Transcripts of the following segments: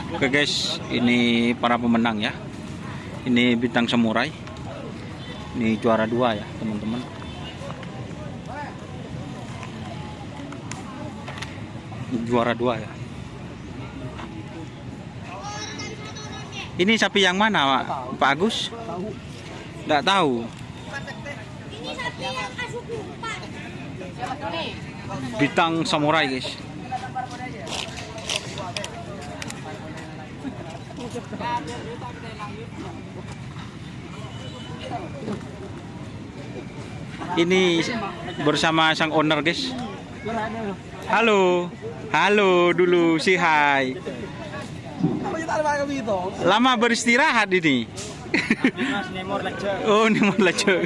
Oke guys, ini para pemenang ya. Ini bintang samurai. Ini juara 2 ya teman-teman. Juara 2 ya. Ini sapi yang mana Pak Agus? Nggak tahu. Ini sapi yang asuh lupa. Bintang samurai guys. Ini bersama sang owner guys. Halo, halo dulu si hai. Lama beristirahat ini. Oh, ini mau leceh.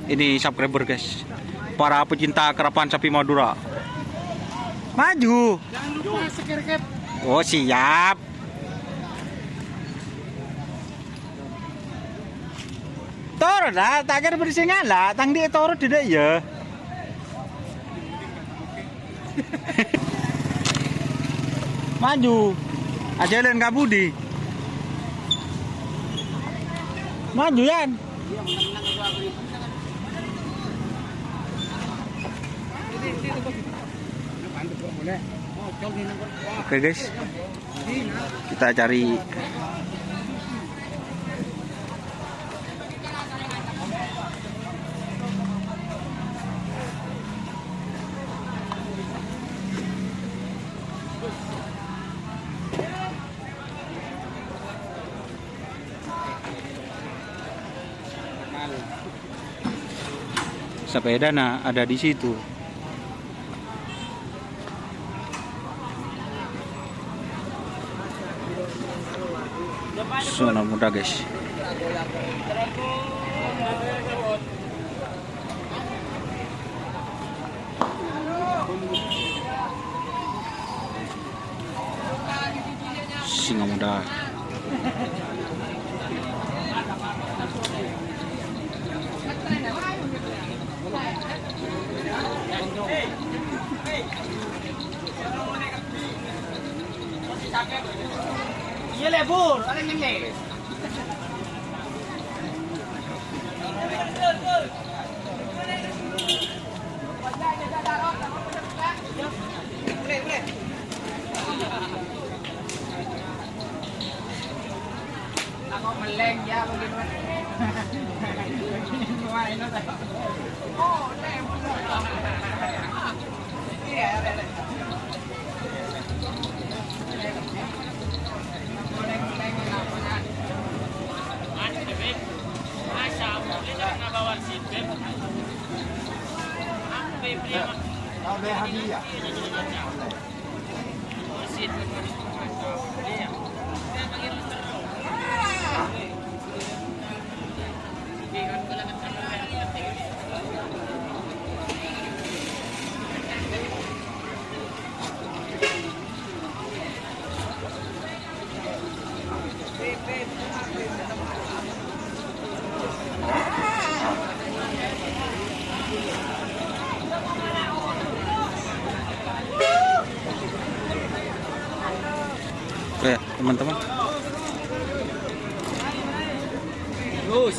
Ini subscriber guys, para pecinta kerapan sapi Madura. Maju. Oh siap. Toro lah, tak kira bersingan lah, tang dia toro tidak ya. Maju. Aja len kabudi. Maju Yan. Oke guys, kita cari sepeda. Nah, ada di situ. Zona muda guys. Singa muda. Iya lebur, ada yang ini. Ako meleng ya begitu. Oh, lem. Iya, ada. Oke teman-teman, Terus.